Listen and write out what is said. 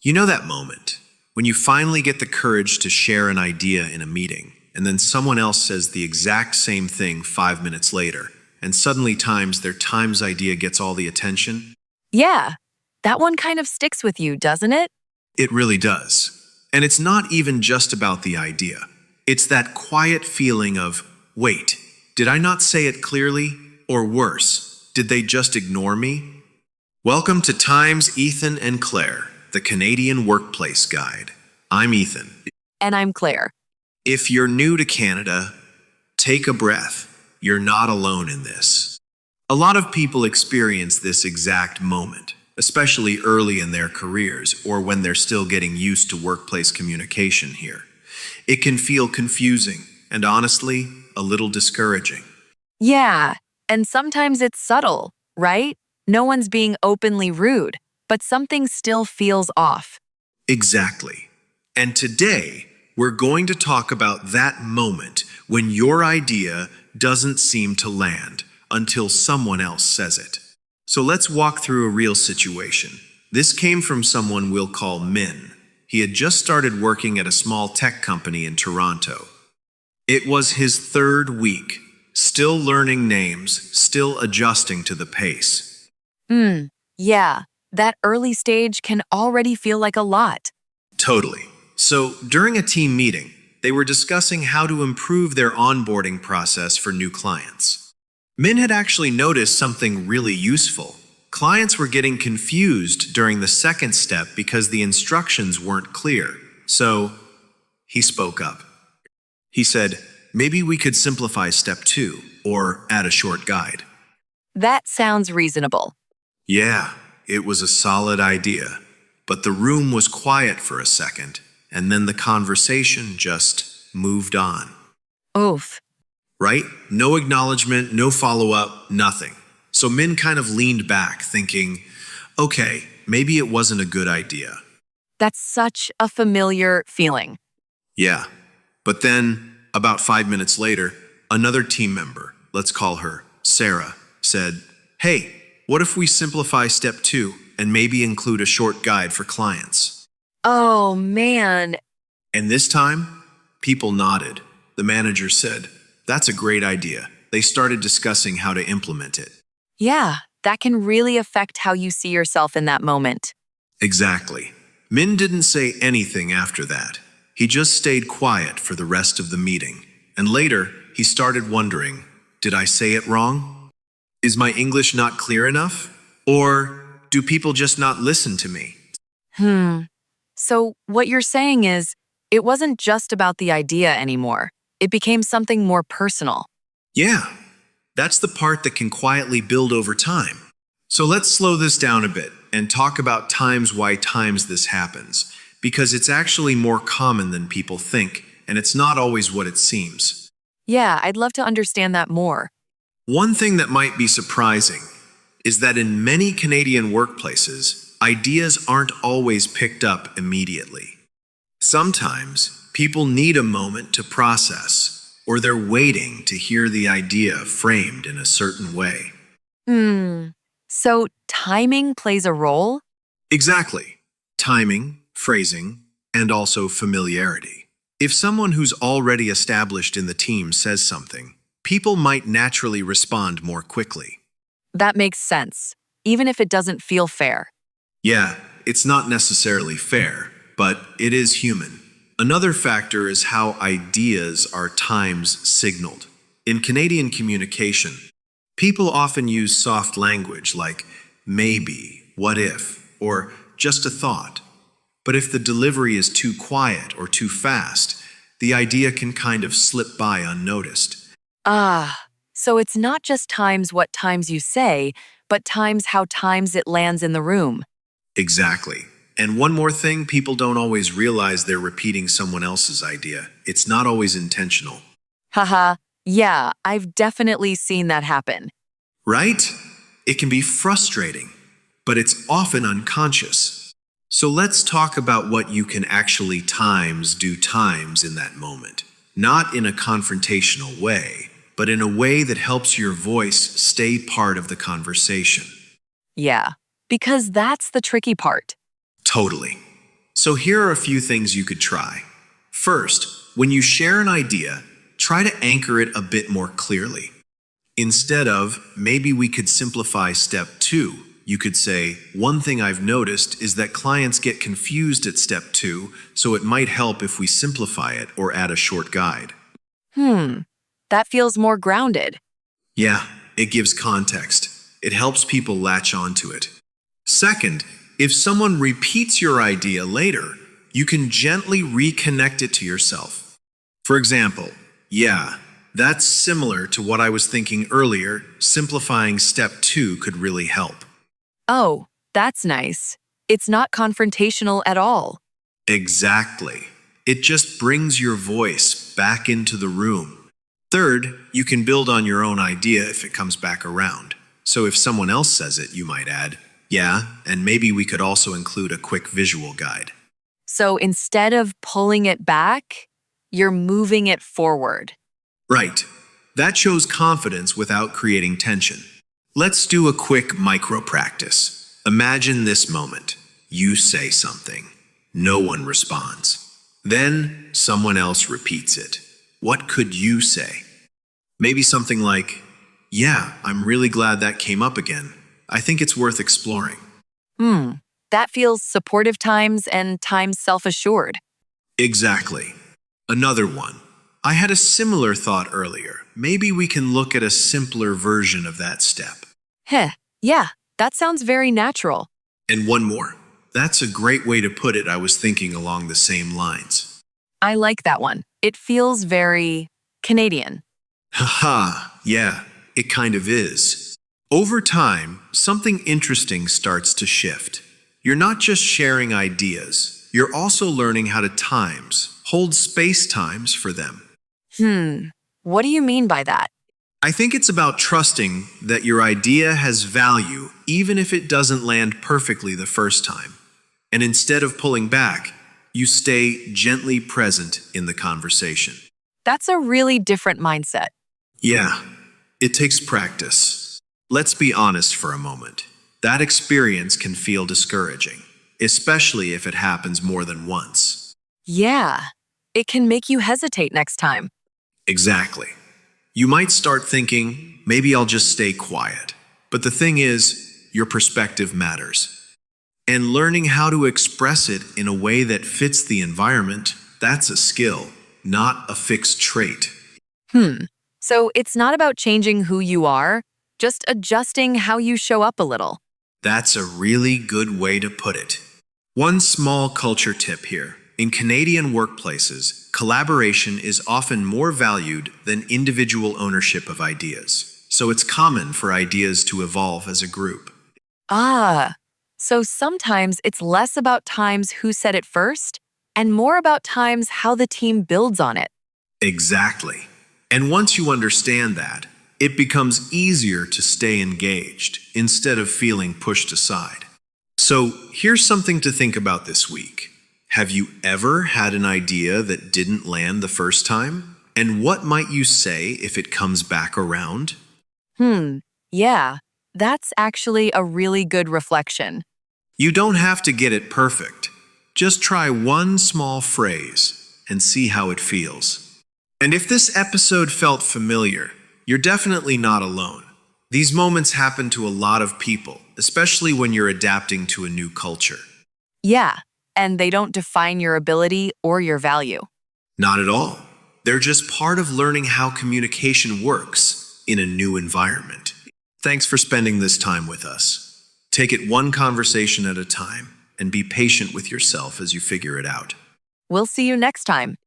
You know that moment when you finally get the courage to share an idea in a meeting, and then someone else says the exact same thing 5 minutes later, and suddenly their Times idea gets all the attention? Yeah, that one kind of sticks with you, doesn't it? It really does. And it's not even just about the idea. It's that quiet feeling of, wait, did I not say it clearly? Or worse, did they just ignore me? Welcome to Times, Ethan and Claire, the Canadian Workplace Guide. I'm Ethan. And I'm Claire. If you're new to Canada, take a breath. You're not alone in this. A lot of people experience this exact moment, especially early in their careers or when they're still getting used to workplace communication here. It can feel confusing and honestly, a little discouraging. Yeah, and sometimes it's subtle, right? No one's being openly rude, but something still feels off. Exactly. And today, we're going to talk about that moment when your idea doesn't seem to land until someone else says it. So let's walk through a real situation. This came from someone we'll call Min. He had just started working at a small tech company in Toronto. It was his third week, still learning names, still adjusting to the pace. Yeah, that early stage can already feel like a lot. Totally. So during a team meeting, they were discussing how to improve their onboarding process for new clients. Min had actually noticed something really useful. Clients were getting confused during the second step because the instructions weren't clear. So he spoke up. He said, maybe we could simplify step 2 or add a short guide. That sounds reasonable. Yeah, it was a solid idea, but the room was quiet for a second, and then the conversation just moved on. Oof. Right? No acknowledgement, no follow-up, nothing. So Min kind of leaned back, thinking, okay, maybe it wasn't a good idea. That's such a familiar feeling. Yeah. But then, about 5 minutes later, another team member, let's call her Sarah, said, hey, what if we simplify step 2 and maybe include a short guide for clients? Oh, man. And this time, people nodded. The manager said, that's a great idea. They started discussing how to implement it. Yeah, that can really affect how you see yourself in that moment. Exactly. Min didn't say anything after that. He just stayed quiet for the rest of the meeting. And later, he started wondering, did I say it wrong? Is my English not clear enough? Or do people just not listen to me? So what you're saying is, it wasn't just about the idea anymore. It became something more personal. Yeah, that's the part that can quietly build over time. So let's slow this down a bit and talk about why this happens, because it's actually more common than people think, and it's not always what it seems. Yeah, I'd love to understand that more. One thing that might be surprising is that in many Canadian workplaces, ideas aren't always picked up immediately. Sometimes people need a moment to process, or they're waiting to hear the idea framed in a certain way. So timing plays a role? Exactly. Timing, phrasing, and also familiarity. If someone who's already established in the team says something, people might naturally respond more quickly. That makes sense, even if it doesn't feel fair. Yeah, it's not necessarily fair, but it is human. Another factor is how ideas are times signaled. In Canadian communication, people often use soft language like maybe, what if, or just a thought. But if the delivery is too quiet or too fast, the idea can kind of slip by unnoticed. So it's not just what times you say, but how times it lands in the room. Exactly. And one more thing, people don't always realize they're repeating someone else's idea. It's not always intentional. Haha, yeah, I've definitely seen that happen. Right? It can be frustrating, but it's often unconscious. So let's talk about what you can actually do in that moment. Not in a confrontational way, but in a way that helps your voice stay part of the conversation. Yeah, because that's the tricky part. Totally. So here are a few things you could try. First, when you share an idea, try to anchor it a bit more clearly. Instead of, maybe we could simplify step 2, you could say, one thing I've noticed is that clients get confused at step 2, so it might help if we simplify it or add a short guide. That feels more grounded. Yeah, it gives context. It helps people latch onto it. Second, if someone repeats your idea later, you can gently reconnect it to yourself. For example, yeah, that's similar to what I was thinking earlier. Simplifying step 2 could really help. Oh, that's nice. It's not confrontational at all. Exactly. It just brings your voice back into the room. Third, you can build on your own idea if it comes back around. So if someone else says it, you might add, yeah, and maybe we could also include a quick visual guide. So instead of pulling it back, you're moving it forward. Right. That shows confidence without creating tension. Let's do a quick micro practice. Imagine this moment. You say something. No one responds. Then someone else repeats it. What could you say? Maybe something like, yeah, I'm really glad that came up again. I think it's worth exploring. That feels supportive times and times self-assured. Exactly. Another one. I had a similar thought earlier. Maybe we can look at a simpler version of that step. Yeah, that sounds very natural. And one more. That's a great way to put it. I was thinking along the same lines. I like that one. It feels very Canadian. Haha, yeah, it kind of is. Over time, something interesting starts to shift. You're not just sharing ideas, you're also learning how to hold space times for them. What do you mean by that? I think it's about trusting that your idea has value even if it doesn't land perfectly the first time. And instead of pulling back, you stay gently present in the conversation. That's a really different mindset. Yeah, it takes practice. Let's be honest for a moment. That experience can feel discouraging, especially if it happens more than once. Yeah, it can make you hesitate next time. Exactly. You might start thinking, maybe I'll just stay quiet. But the thing is, your perspective matters. And learning how to express it in a way that fits the environment, that's a skill, not a fixed trait. So it's not about changing who you are, just adjusting how you show up a little. That's a really good way to put it. One small culture tip here. In Canadian workplaces, collaboration is often more valued than individual ownership of ideas. So it's common for ideas to evolve as a group. So sometimes it's less about times who said it first and more about times how the team builds on it. Exactly. And once you understand that, it becomes easier to stay engaged instead of feeling pushed aside. So here's something to think about this week. Have you ever had an idea that didn't land the first time? And what might you say if it comes back around? Yeah, that's actually a really good reflection. You don't have to get it perfect. Just try one small phrase and see how it feels. And if this episode felt familiar, you're definitely not alone. These moments happen to a lot of people, especially when you're adapting to a new culture. Yeah, and they don't define your ability or your value. Not at all. They're just part of learning how communication works in a new environment. Thanks for spending this time with us. Take it one conversation at a time and be patient with yourself as you figure it out. We'll see you next time.